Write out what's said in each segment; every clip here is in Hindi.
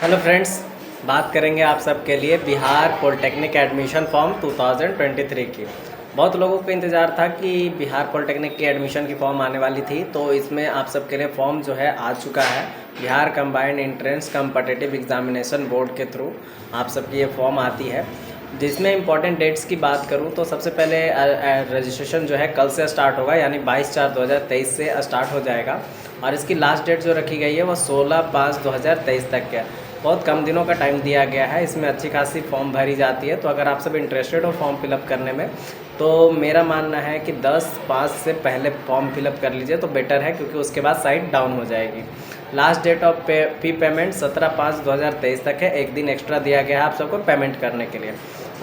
हेलो फ्रेंड्स, बात करेंगे आप सबके लिए बिहार पॉलिटेक्निक एडमिशन फॉर्म 2023 की। बहुत लोगों को इंतज़ार था कि बिहार पॉलिटेक्निक की एडमिशन की फ़ॉर्म आने वाली थी, तो इसमें आप सबके लिए फ़ॉर्म जो है आ चुका है। Bihar combined entrance competitive examination board के थ्रू आप सबकी ये फ़ॉर्म आती है। जिसमें इंपॉर्टेंट डेट्स की बात करूं तो सबसे पहले रजिस्ट्रेशन जो है कल से स्टार्ट होगा, यानी 22/4/2023 से स्टार्ट हो जाएगा। और इसकी लास्ट डेट जो रखी गई है वो 16/5/2023 तक है। बहुत कम दिनों का टाइम दिया गया है। इसमें अच्छी खासी फॉर्म भरी जाती है, तो अगर आप सब इंटरेस्टेड हो फॉर्म फिलअप करने में तो मेरा मानना है कि 10/5 से पहले फॉर्म फिलअप कर लीजिए तो बेटर है, क्योंकि उसके बाद साइट डाउन हो जाएगी। Last date of fee payment 17/5/2023 तक है। एक दिन एक्स्ट्रा दिया गया है आप सबको पेमेंट करने के लिए।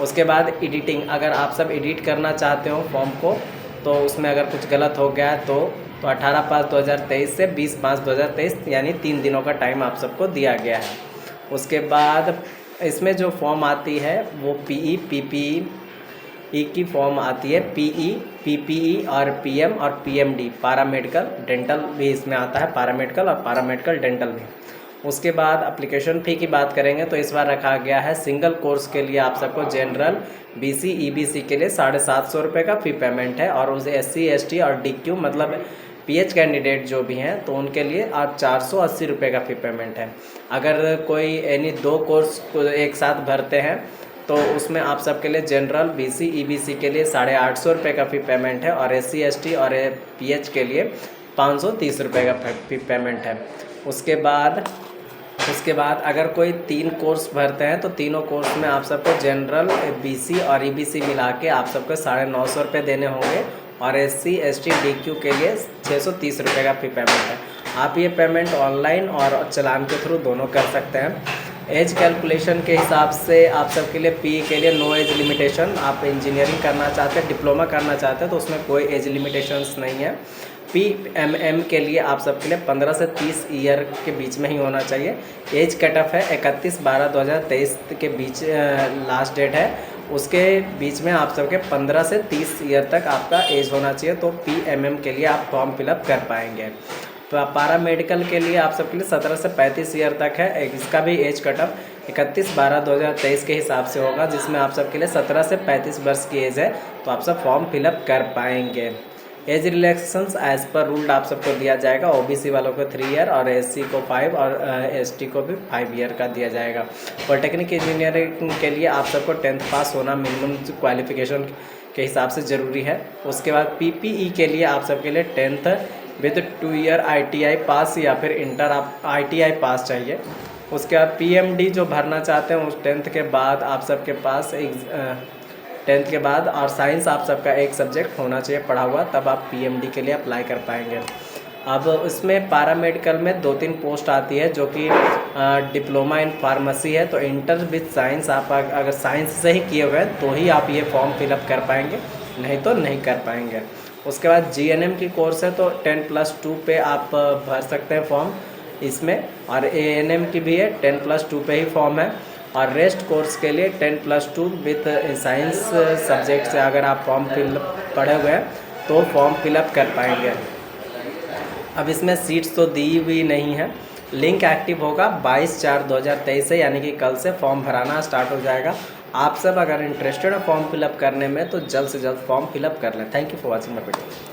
उसके बाद एडिटिंग, अगर आप सब एडिट करना चाहते हो फॉर्म को, तो उसमें अगर कुछ गलत हो गया है तो 18/5/2023 से 20/5/2023 यानी 3 दिनों का टाइम आप सबको दिया गया है। उसके बाद इसमें जो फॉर्म आती है वो पीई पीपीई की फॉर्म आती है। पीई पीपीई और पीएम और पीएमडी पैरामेडिकल डेंटल भी इसमें आता है, पैरामेडिकल और पैरामेडिकल डेंटल भी। उसके बाद एप्लीकेशन फ़ी की बात करेंगे तो इस बार रखा गया है सिंगल कोर्स के लिए आप सबको जनरल बीसी ईबीसी के लिए 750 रुपये का फ़ी पेमेंट है, और उसे एससी एसटी और डीक्यू मतलब पीएच कैंडिडेट जो भी हैं तो उनके लिए आप 480 रुपये का फ़ी पेमेंट है। अगर कोई यानी 2 कोर्स को एक साथ भरते हैं तो उसमें आप सबके लिए जनरल बीसी ईबीसी के लिए 850 रुपये का फ़ी पेमेंट है, और एससी एसटी और पीएच के लिए 530 रुपये का फ़ी पेमेंट है। उसके बाद अगर कोई 3 कोर्स भरते हैं तो तीनों कोर्स में आप सबको जनरल बीसी और ईबीसी मिला के आप सबको 950 रुपये देने होंगे, और एससी एसटी डीक्यू के लिए 630 रुपये का फ़ी पेमेंट है। आप ये पेमेंट ऑनलाइन और चालान के थ्रू दोनों कर सकते हैं। एज कैलकुलेशन के हिसाब से आप सबके लिए पी के लिए नो एज लिमिटेशन। आप इंजीनियरिंग करना चाहते हैं, डिप्लोमा करना चाहते हैं तो उसमें कोई एज लिमिटेशंस नहीं है। पीएमएम के लिए आप सबके लिए 15 से 30 ईयर के बीच में ही होना चाहिए। एज कट ऑफ है 31/12/2023 के बीच लास्ट डेट है। उसके बीच में आप सबके 15 से 30 ईयर तक आपका एज होना चाहिए, तो पीएमएम के लिए आप फॉर्म फिलअप कर पाएंगे। पैरामेडिकल के लिए आप सबके लिए 17 से 35 ईयर तक है। इसका भी एज कट ऑफ 31/12/2023 के हिसाब से होगा, जिसमें आप सबके लिए 17 से 35 वर्ष की एज है, तो आप सब फॉर्म फिलअप कर पाएंगे। Age relaxations as per rules आप सबको दिया जाएगा। ओबीसी वालों को 3 ईयर और एससी को 5 और एसटी को भी 5 ईयर का दिया जाएगा। पॉलिटेक्निक इंजीनियरिंग के लिए आप सबको 10th पास होना मिनिमम क्वालिफिकेशन के हिसाब से ज़रूरी है। उसके बाद पीपीई के लिए आप सबके लिए 10th with 2 year ITI pass या फिर इंटर आप आईटीआई पास चाहिए। उसके बाद पीएमडी जो भरना चाहते हैं उस 10th के बाद आप सबके पास 10th के बाद और साइंस आप सबका एक सब्जेक्ट होना चाहिए पढ़ा हुआ, तब आप पीएमडी के लिए अप्लाई कर पाएंगे। अब इसमें पैरामेडिकल में 2-3 पोस्ट आती है जो कि डिप्लोमा इन फार्मेसी है, तो इंटर विद साइंस आप अगर साइंस से ही किए हुए हैं तो ही आप ये फॉर्म फिलअप कर पाएंगे, नहीं तो नहीं कर पाएंगे। उसके बाद जीएनएम की कोर्स है तो 10+2 पे आप भर सकते हैं फॉर्म इसमें, और एएनएम की भी है 10+2 पे ही फॉर्म है। और रेस्ट कोर्स के लिए 10+2 विथ साइंस सब्जेक्ट से अगर आप फॉर्म पढ़े हुए हैं तो फॉर्म फिलअप कर पाएंगे। अब इसमें सीट्स तो दी हुई नहीं है। लिंक एक्टिव होगा 22/4/2023 से, यानी कि कल से फॉर्म भराना स्टार्ट हो जाएगा। आप सब अगर इंटरेस्टेड है फॉर्म फिलअप करने में तो जल्द से जल्द फॉर्म फिलअप कर लें। Thank you for watching my video.